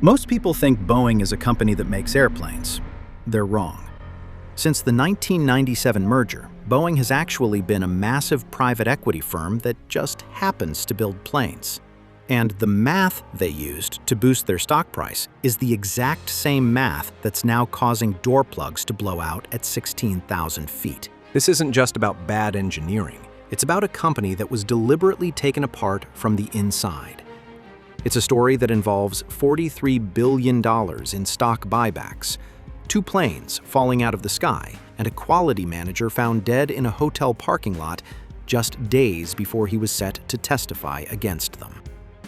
Most people think Boeing is a company that makes airplanes. They're wrong. Since the 1997 merger, Boeing has actually been a massive private equity firm that just happens to build planes. And the math they used to boost their stock price is the exact same math that's now causing door plugs to blow out at 16,000 feet. This isn't just about bad engineering. It's about a company that was deliberately taken apart from the inside. It's a story that involves $43 billion in stock buybacks, 2 planes falling out of the sky, and a quality manager found dead in a hotel parking lot just days before he was set to testify against them.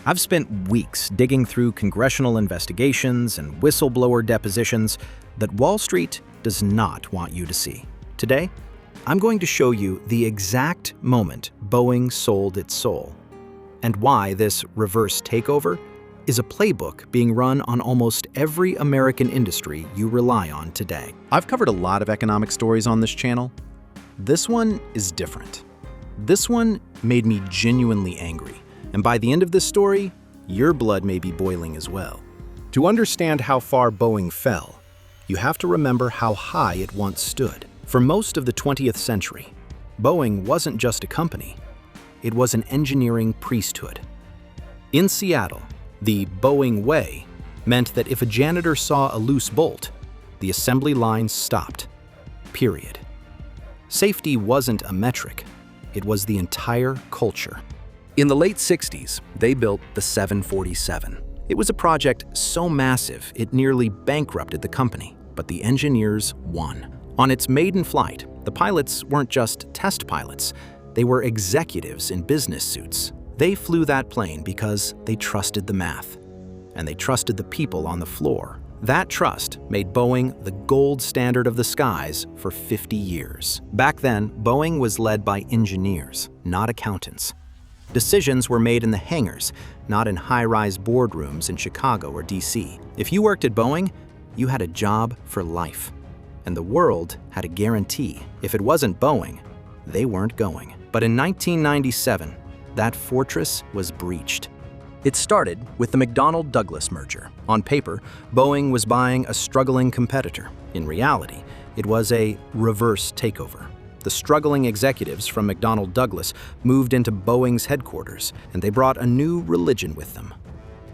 I've spent weeks digging through congressional investigations and whistleblower depositions that Wall Street does not want you to see. Today, I'm going to show you the exact moment Boeing sold its soul, and why this reverse takeover is a playbook being run on almost every American industry you rely on today. I've covered a lot of economic stories on this channel. This one is different. This one made me genuinely angry, and by the end of this story, your blood may be boiling as well. To understand how far Boeing fell, you have to remember how high it once stood. For most of the 20th century, Boeing wasn't just a company. It was an engineering priesthood. In Seattle, the Boeing way meant that if a janitor saw a loose bolt, the assembly line stopped. Period. Safety wasn't a metric. It was the entire culture. In the late 60s, they built the 747. It was a project so massive it nearly bankrupted the company, but the engineers won. On its maiden flight, the pilots weren't just test pilots. They were executives in business suits. They flew that plane because they trusted the math, and they trusted the people on the floor. That trust made Boeing the gold standard of the skies for 50 years. Back then, Boeing was led by engineers, not accountants. Decisions were made in the hangars, not in high-rise boardrooms in Chicago or DC. If you worked at Boeing, you had a job for life, and the world had a guarantee. If it wasn't Boeing, they weren't going. But in 1997, that fortress was breached. It started with the McDonnell Douglas merger. On paper, Boeing was buying a struggling competitor. In reality, it was a reverse takeover. The struggling executives from McDonnell Douglas moved into Boeing's headquarters, and they brought a new religion with them: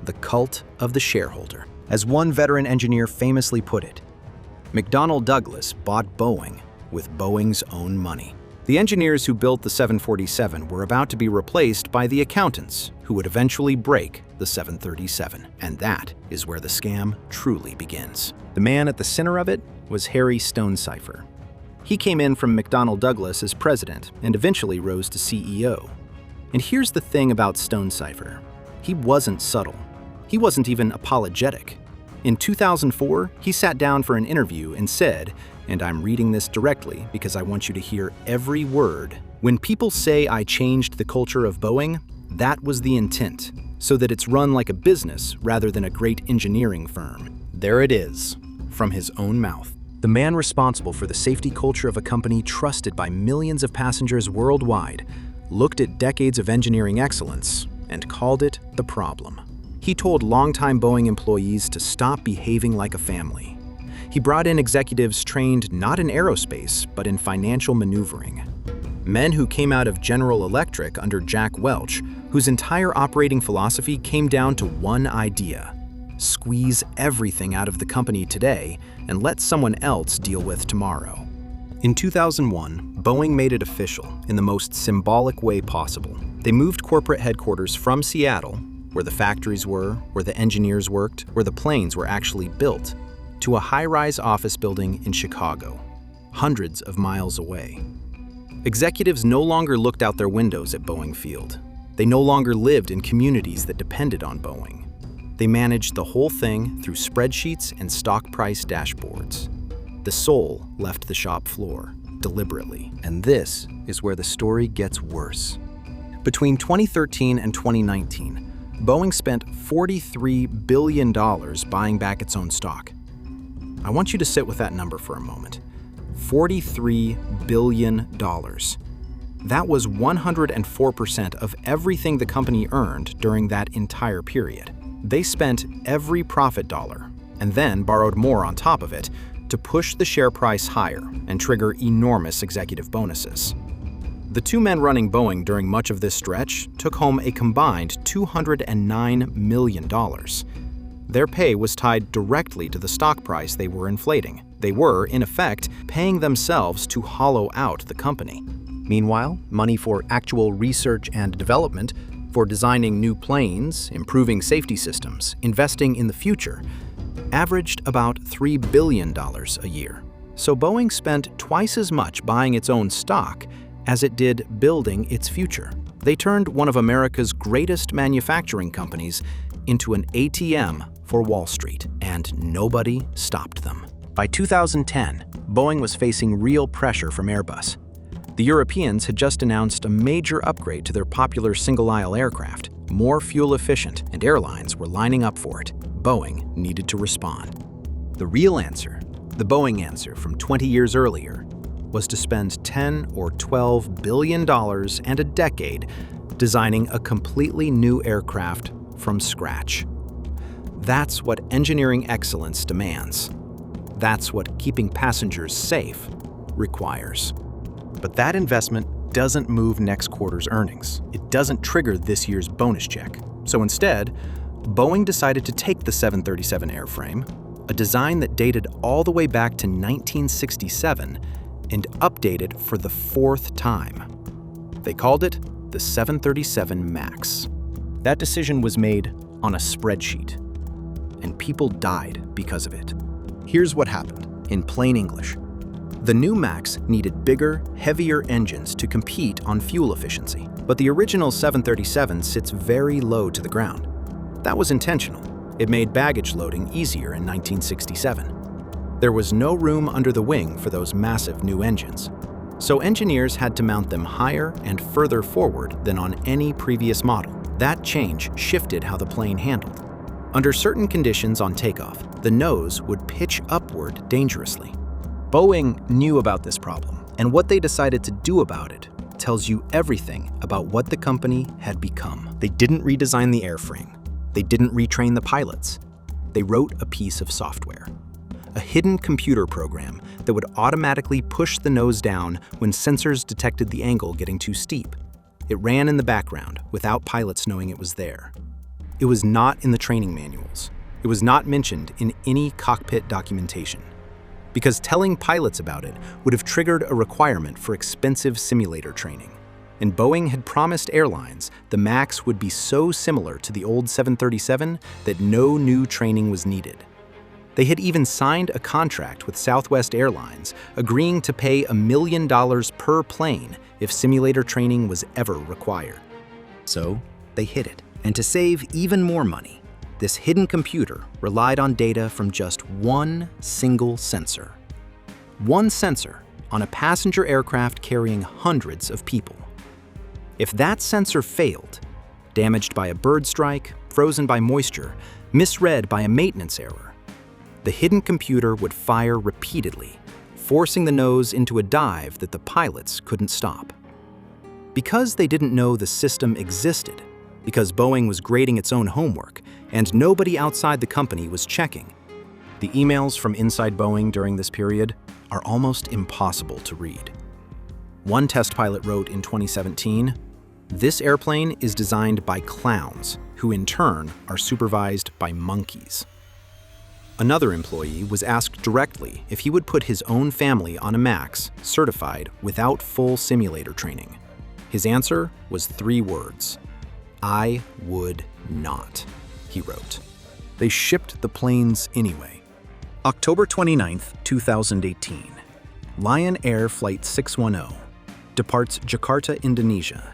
the cult of the shareholder. As one veteran engineer famously put it, McDonnell Douglas bought Boeing with Boeing's own money. The engineers who built the 747 were about to be replaced by the accountants who would eventually break the 737. And that is where the scam truly begins. The man at the center of it was Harry Stonecipher. He came in from McDonnell Douglas as president and eventually rose to CEO. And here's the thing about Stonecipher. He wasn't subtle. He wasn't even apologetic. In 2004, he sat down for an interview and said, and I'm reading this directly because I want you to hear every word, "When people say I changed the culture of Boeing, that was the intent, so that it's run like a business rather than a great engineering firm." There it is, from his own mouth. The man responsible for the safety culture of a company trusted by millions of passengers worldwide looked at decades of engineering excellence and called it the problem. He told longtime Boeing employees to stop behaving like a family. He brought in executives trained not in aerospace, but in financial maneuvering. Men who came out of General Electric under Jack Welch, whose entire operating philosophy came down to one idea: squeeze everything out of the company today and let someone else deal with tomorrow. In 2001, Boeing made it official in the most symbolic way possible. They moved corporate headquarters from Seattle, where the factories were, where the engineers worked, where the planes were actually built, to a high-rise office building in Chicago, hundreds of miles away. Executives no longer looked out their windows at Boeing Field. They no longer lived in communities that depended on Boeing. They managed the whole thing through spreadsheets and stock price dashboards. The soul left the shop floor, deliberately. And this is where the story gets worse. Between 2013 and 2019, Boeing spent $43 billion buying back its own stock. I want you to sit with that number for a moment. $43 billion. That was 104% of everything the company earned during that entire period. They spent every profit dollar and then borrowed more on top of it to push the share price higher and trigger enormous executive bonuses. The two men running Boeing during much of this stretch took home a combined $209 million. Their pay was tied directly to the stock price they were inflating. They were, in effect, paying themselves to hollow out the company. Meanwhile, money for actual research and development, for designing new planes, improving safety systems, investing in the future, averaged about $3 billion a year. So Boeing spent twice as much buying its own stock as it did building its future. They turned one of America's greatest manufacturing companies into an ATM for Wall Street, and nobody stopped them. By 2010, Boeing was facing real pressure from Airbus. The Europeans had just announced a major upgrade to their popular single-aisle aircraft, more fuel efficient, and airlines were lining up for it. Boeing needed to respond. The real answer, the Boeing answer from 20 years earlier, was to spend $10 or $12 billion and a decade designing a completely new aircraft from scratch. That's what engineering excellence demands. That's what keeping passengers safe requires. But that investment doesn't move next quarter's earnings. It doesn't trigger this year's bonus check. So instead, Boeing decided to take the 737 airframe, a design that dated all the way back to 1967, and update it for the fourth time. They called it the 737 MAX. That decision was made on a spreadsheet, and people died because of it. Here's what happened, in plain English. The new MAX needed bigger, heavier engines to compete on fuel efficiency, but the original 737 sits very low to the ground. That was intentional. It made baggage loading easier in 1967. There was no room under the wing for those massive new engines, so engineers had to mount them higher and further forward than on any previous model. That change shifted how the plane handled. Under certain conditions on takeoff, the nose would pitch upward dangerously. Boeing knew about this problem, and what they decided to do about it tells you everything about what the company had become. They didn't redesign the airframe. They didn't retrain the pilots. They wrote a piece of software, a hidden computer program that would automatically push the nose down when sensors detected the angle getting too steep. It ran in the background without pilots knowing it was there. It was not in the training manuals. It was not mentioned in any cockpit documentation, because telling pilots about it would have triggered a requirement for expensive simulator training. And Boeing had promised airlines the MAX would be so similar to the old 737 that no new training was needed. They had even signed a contract with Southwest Airlines, agreeing to pay $1 million per plane if simulator training was ever required. So they hid it. And to save even more money, this hidden computer relied on data from just one single sensor. One sensor on a passenger aircraft carrying hundreds of people. If that sensor failed, damaged by a bird strike, frozen by moisture, misread by a maintenance error, the hidden computer would fire repeatedly, forcing the nose into a dive that the pilots couldn't stop. Because they didn't know the system existed, because Boeing was grading its own homework, and nobody outside the company was checking, the emails from inside Boeing during this period are almost impossible to read. One test pilot wrote in 2017, "This airplane is designed by clowns, who in turn are supervised by monkeys." Another employee was asked directly if he would put his own family on a MAX certified without full simulator training. His answer was 3 words. "I would not," he wrote. They shipped the planes anyway. October 29, 2018. Lion Air Flight 610 departs Jakarta, Indonesia,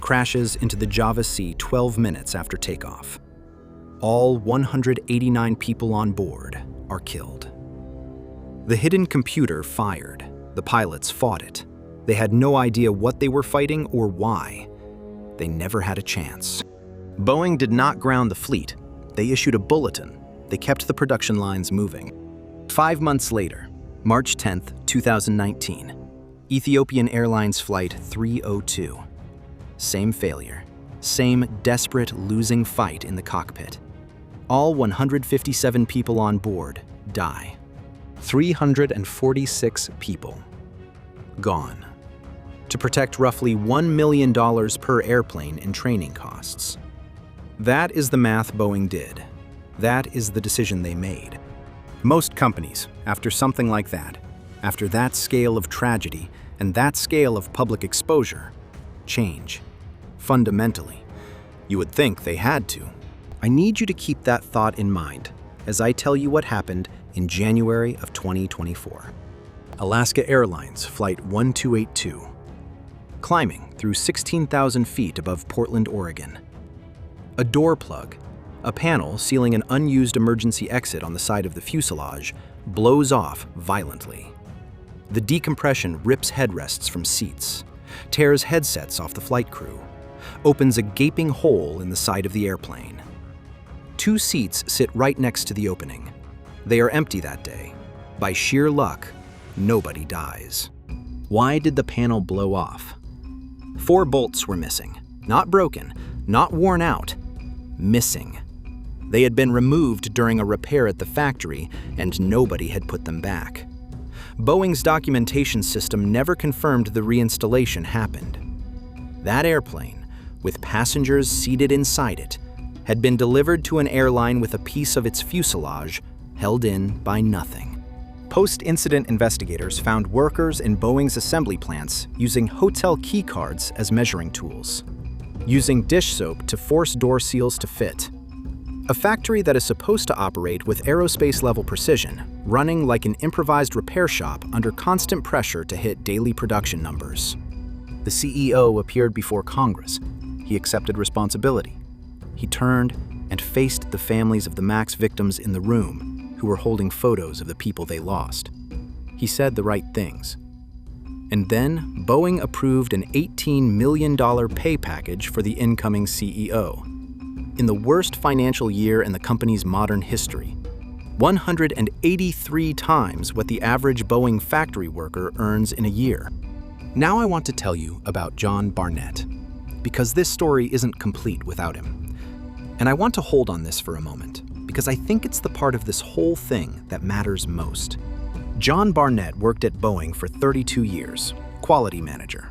crashes into the Java Sea 12 minutes after takeoff. All 189 people on board are killed. The hidden computer fired. The pilots fought it. They had no idea what they were fighting or why. They never had a chance. Boeing did not ground the fleet. They issued a bulletin. They kept the production lines moving. 5 months later, March 10, 2019, Ethiopian Airlines Flight 302. Same failure. Same desperate losing fight in the cockpit. All 157 people on board die. 346 people gone. To protect roughly $1 million per airplane in training costs. That is the math Boeing did. That is the decision they made. Most companies, after something like that, after that scale of tragedy and that scale of public exposure, change. Fundamentally. You would think they had to. I need you to keep that thought in mind as I tell you what happened in January of 2024. Alaska Airlines Flight 1282. Climbing through 16,000 feet above Portland, Oregon. A door plug, a panel sealing an unused emergency exit on the side of the fuselage, blows off violently. The decompression rips headrests from seats, tears headsets off the flight crew, opens a gaping hole in the side of the airplane. 2 seats sit right next to the opening. They are empty that day. By sheer luck, nobody dies. Why did the panel blow off? 4 bolts were missing. Not broken, not worn out. Missing. They had been removed during a repair at the factory, and nobody had put them back. Boeing's documentation system never confirmed the reinstallation happened. That airplane, with passengers seated inside it, had been delivered to an airline with a piece of its fuselage held in by nothing. Post-incident investigators found workers in Boeing's assembly plants using hotel key cards as measuring tools, using dish soap to force door seals to fit. A factory that is supposed to operate with aerospace-level precision, running like an improvised repair shop under constant pressure to hit daily production numbers. The CEO appeared before Congress. He accepted responsibility. He turned and faced the families of the MAX victims in the room who were holding photos of the people they lost. He said the right things. And then Boeing approved an $18 million pay package for the incoming CEO. In the worst financial year in the company's modern history, 183 times what the average Boeing factory worker earns in a year. Now I want to tell you about John Barnett, because this story isn't complete without him. And I want to hold on this for a moment, because I think it's the part of this whole thing that matters most. John Barnett worked at Boeing for 32 years, quality manager.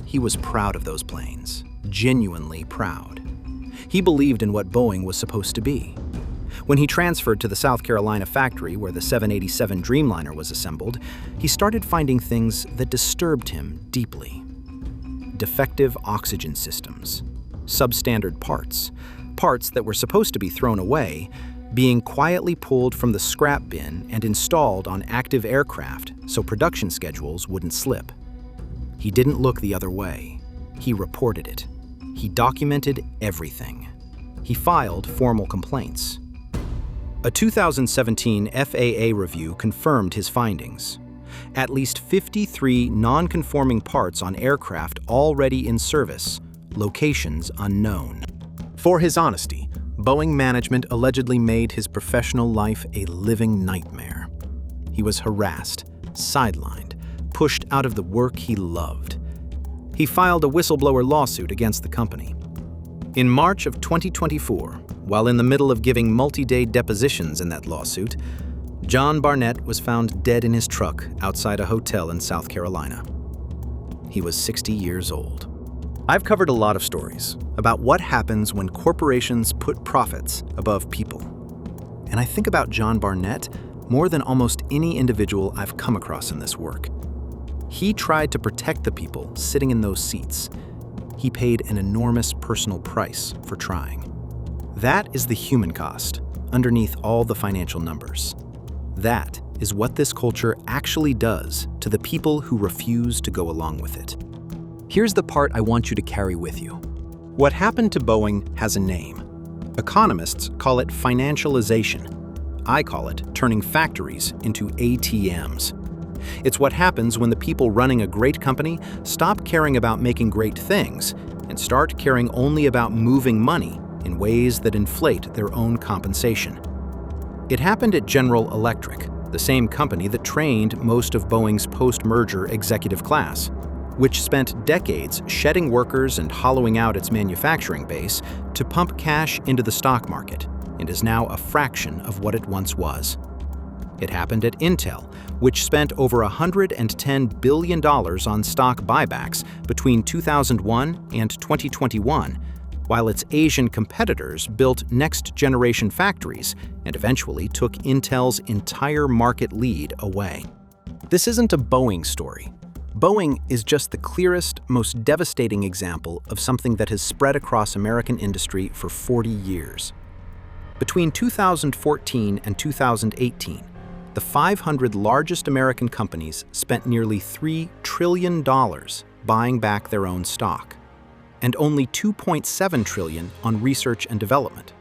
He was proud of those planes, genuinely proud. He believed in what Boeing was supposed to be. When he transferred to the South Carolina factory where the 787 Dreamliner was assembled, he started finding things that disturbed him deeply. Defective oxygen systems, substandard parts, parts that were supposed to be thrown away, being quietly pulled from the scrap bin and installed on active aircraft so production schedules wouldn't slip. He didn't look the other way. He reported it. He documented everything. He filed formal complaints. A 2017 FAA review confirmed his findings. At least 53 non-conforming parts on aircraft already in service, locations unknown. For his honesty, Boeing management allegedly made his professional life a living nightmare. He was harassed, sidelined, pushed out of the work he loved. He filed a whistleblower lawsuit against the company. In March of 2024, while in the middle of giving multi-day depositions in that lawsuit, John Barnett was found dead in his truck outside a hotel in South Carolina. He was 60 years old. I've covered a lot of stories about what happens when corporations put profits above people. And I think about John Barnett more than almost any individual I've come across in this work. He tried to protect the people sitting in those seats. He paid an enormous personal price for trying. That is the human cost, underneath all the financial numbers. That is what this culture actually does to the people who refuse to go along with it. Here's the part I want you to carry with you. What happened to Boeing has a name. Economists call it financialization. I call it turning factories into ATMs. It's what happens when the people running a great company stop caring about making great things and start caring only about moving money in ways that inflate their own compensation. It happened at General Electric, the same company that trained most of Boeing's post-merger executive class, which spent decades shedding workers and hollowing out its manufacturing base to pump cash into the stock market, and is now a fraction of what it once was. It happened at Intel, which spent over $110 billion on stock buybacks between 2001 and 2021, while its Asian competitors built next-generation factories and eventually took Intel's entire market lead away. This isn't a Boeing story. Boeing is just the clearest, most devastating example of something that has spread across American industry for 40 years. Between 2014 and 2018, the 500 largest American companies spent nearly $3 trillion buying back their own stock, and only $2.7 trillion on research and development.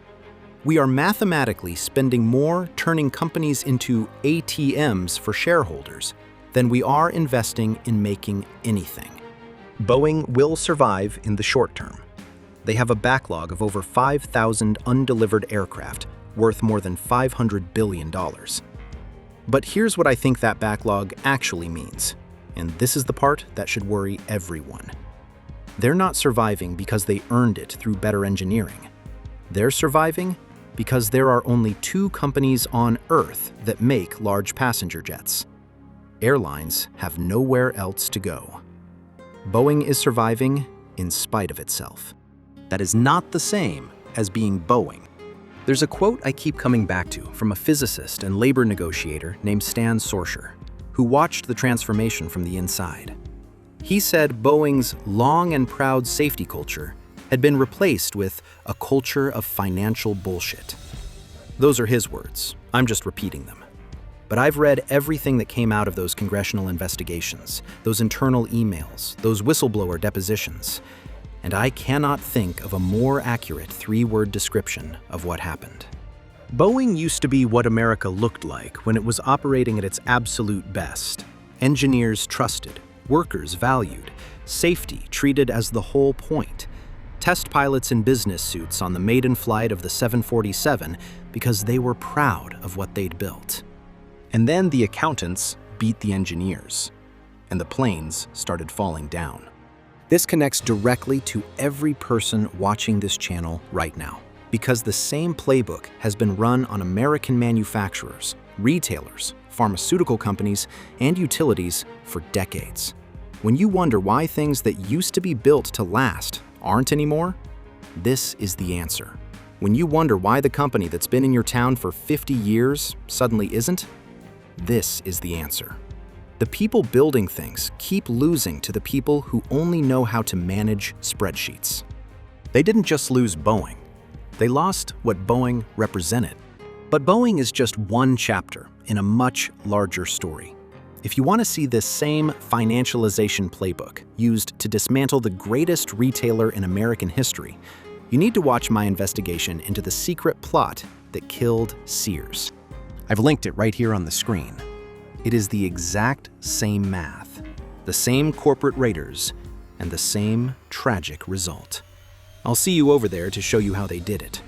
We are mathematically spending more turning companies into ATMs for shareholders than we are investing in making anything. Boeing will survive in the short term. They have a backlog of over 5,000 undelivered aircraft worth more than $500 billion. But here's what I think that backlog actually means, and this is the part that should worry everyone. They're not surviving because they earned it through better engineering. They're surviving because there are only two companies on Earth that make large passenger jets. Airlines have nowhere else to go. Boeing is surviving in spite of itself. That is not the same as being Boeing. There's a quote I keep coming back to from a physicist and labor negotiator named Stan Sorcher, who watched the transformation from the inside. He said Boeing's long and proud safety culture had been replaced with a culture of financial bullshit. Those are his words. I'm just repeating them. But I've read everything that came out of those congressional investigations, those internal emails, those whistleblower depositions, and I cannot think of a more accurate three-word description of what happened. Boeing used to be what America looked like when it was operating at its absolute best. Engineers trusted, workers valued, safety treated as the whole point, test pilots in business suits on the maiden flight of the 747 because they were proud of what they'd built. And then the accountants beat the engineers, and the planes started falling down. This connects directly to every person watching this channel right now, because the same playbook has been run on American manufacturers, retailers, pharmaceutical companies, and utilities for decades. When you wonder why things that used to be built to last aren't anymore, this is the answer. When you wonder why the company that's been in your town for 50 years suddenly isn't, this is the answer. The people building things keep losing to the people who only know how to manage spreadsheets. They didn't just lose Boeing. They lost what Boeing represented. But Boeing is just one chapter in a much larger story. If you want to see this same financialization playbook used to dismantle the greatest retailer in American history, you need to watch my investigation into the secret plot that killed Sears. I've linked it right here on the screen. It is the exact same math, the same corporate raiders, and the same tragic result. I'll see you over there to show you how they did it.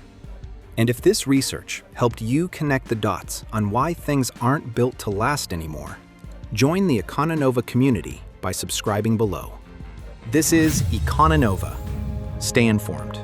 And if this research helped you connect the dots on why things aren't built to last anymore, join the Econonova community by subscribing below. This is Econonova. Stay informed.